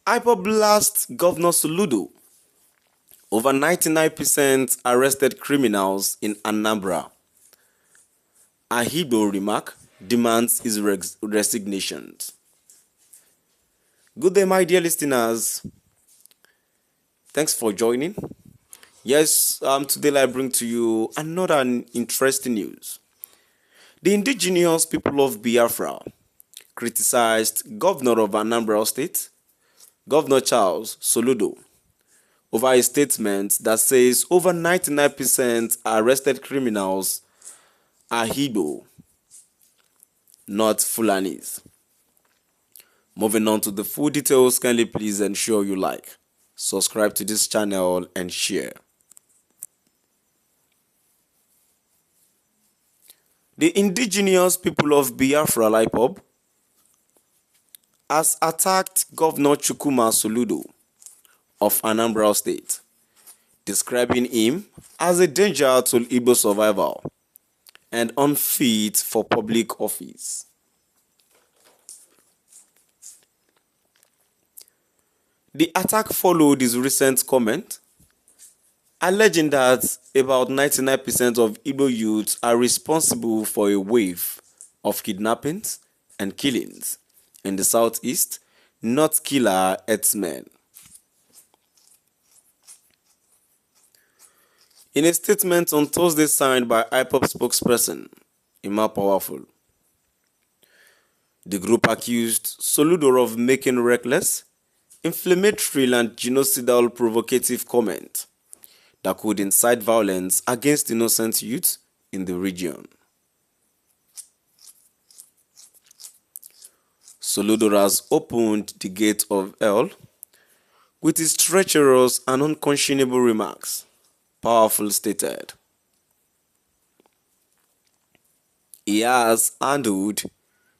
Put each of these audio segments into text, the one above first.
Ipob blasts Governor Soludo. Over 99% arrested criminals in Anambra. Igbo remark demands his resignation. Good day, my dear listeners. Thanks for joining. Yes, today I bring to you another interesting news. The indigenous people of Biafra criticized Governor of Anambra State, Governor Charles Soludo, over a statement that says over 99% arrested criminals are Igbo, not Fulanis. Moving on to the full details, kindly please ensure you like, subscribe to this channel and share. The indigenous people of Biafra Ipob has attacked Governor Chukwuma Soludo of Anambra State, describing him as a danger to Igbo survival and unfit for public office. The attack followed his recent comment, alleging that about 99% of Igbo youths are responsible for a wave of kidnappings and killings in the southeast, not killer herdsmen. In a statement on Thursday signed by Ipob spokesperson Ima Powerful, the group accused Soludo of making reckless, inflammatory and genocidal provocative comment that could incite violence against innocent youth in the region. Soludo has opened the gate of hell with his treacherous and unconscionable remarks, Powerful stated. He has handled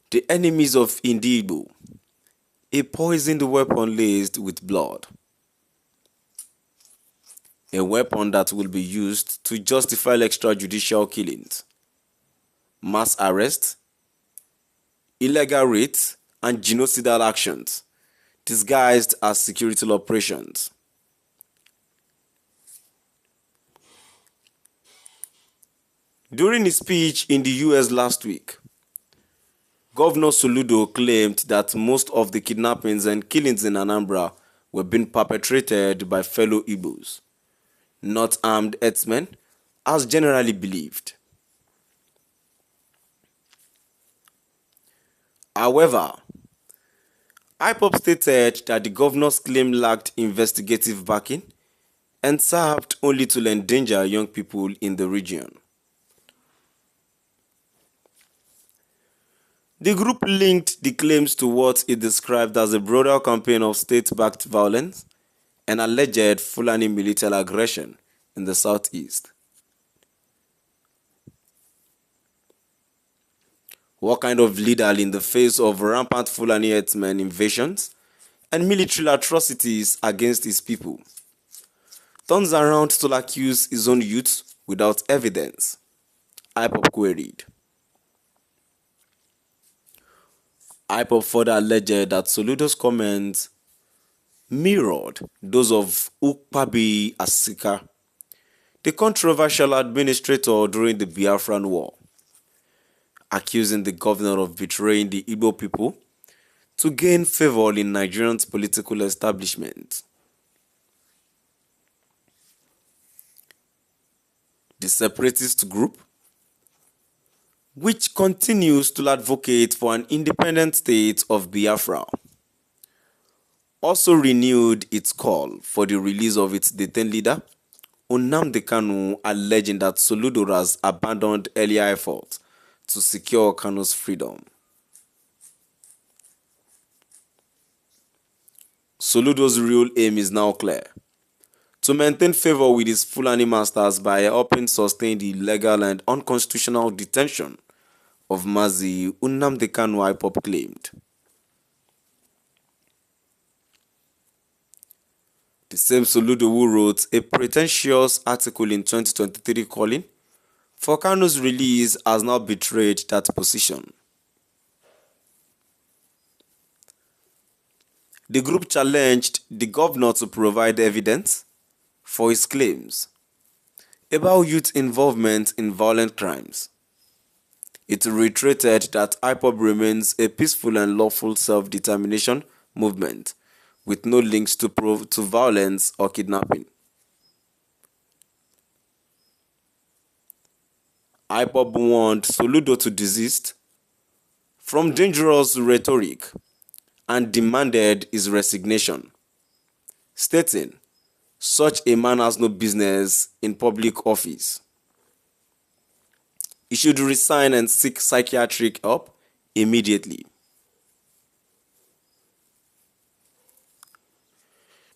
the enemies of Igbo, a poisoned weapon laced with blood. A weapon that will be used to justify extrajudicial killings, mass arrests, illegal raids, and genocidal actions disguised as security operations. During his speech in the US last week, Governor Soludo claimed that most of the kidnappings and killings in Anambra were being perpetrated by fellow Igbos, not armed herdsmen, as generally believed. However, Ipob stated that the governor's claim lacked investigative backing and served only to endanger young people in the region. The group linked the claims to what it described as a broader campaign of state-backed violence and alleged Fulani military aggression in the southeast. What kind of leader in the face of rampant Fulani herdsmen invasions and military atrocities against his people turns around to accuse his own youth without evidence? Ipob queried. Ipob further alleged that Soludo's comments mirrored those of Ukpabi Asika, the controversial administrator during the Biafran War, accusing the governor of betraying the Igbo people to gain favor in Nigeria's political establishment. The separatist group, which continues to advocate for an independent state of Biafra, also renewed its call for the release of its detained leader, Nnamdi Kanu, alleging that Soludo has abandoned earlier efforts to secure Kanu's freedom. Soludo's real aim is now clear: to maintain favor with his Fulani masters by helping sustain the illegal and unconstitutional detention of Mazi Nnamdi Kanu, Ipob claimed. The same Soludo who wrote a pretentious article in 2023 calling for Kanu's release has now betrayed that position. The group challenged the governor to provide evidence for his claims about youth involvement in violent crimes. It reiterated that Ipob remains a peaceful and lawful self-determination movement with no links to violence or kidnapping. Ipob warned Soludo to desist from dangerous rhetoric and demanded his resignation, stating, "Such a man has no business in public office. He should resign and seek psychiatric help immediately."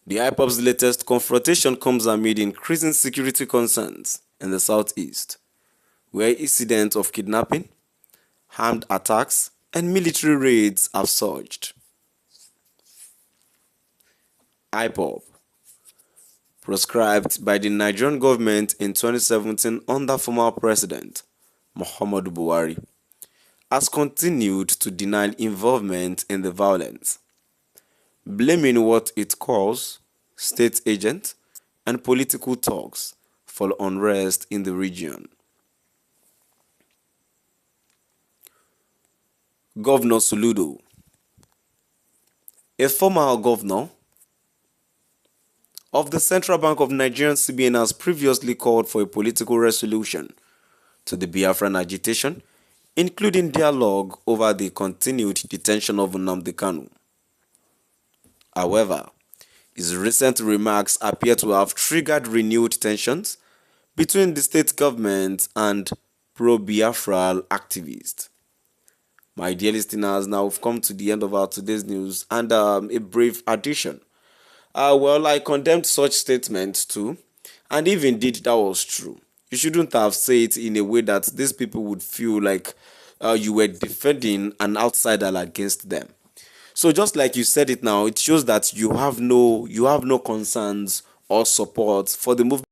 The IPOB's latest confrontation comes amid increasing security concerns in the southeast, where incidents of kidnapping, armed attacks, and military raids have surged. Ipob, proscribed by the Nigerian government in 2017 under former President Muhammadu Buhari, has continued to deny involvement in the violence, blaming what it calls state agents and political talks for unrest in the region. Governor Soludo, a former governor of the Central Bank of Nigeria (CBN), has previously called for a political resolution to the Biafran agitation, including dialogue over the continued detention of Nnamdi Kanu. However, his recent remarks appear to have triggered renewed tensions between the state government and pro-Biafra activists. My dear listeners, now we've come to the end of our today's news, and a brief addition. Well, I condemned such statements too, and if indeed that was true, you shouldn't have said it in a way that these people would feel like you were defending an outsider against them. So just like you said it now, it shows that you have no concerns or support for the movement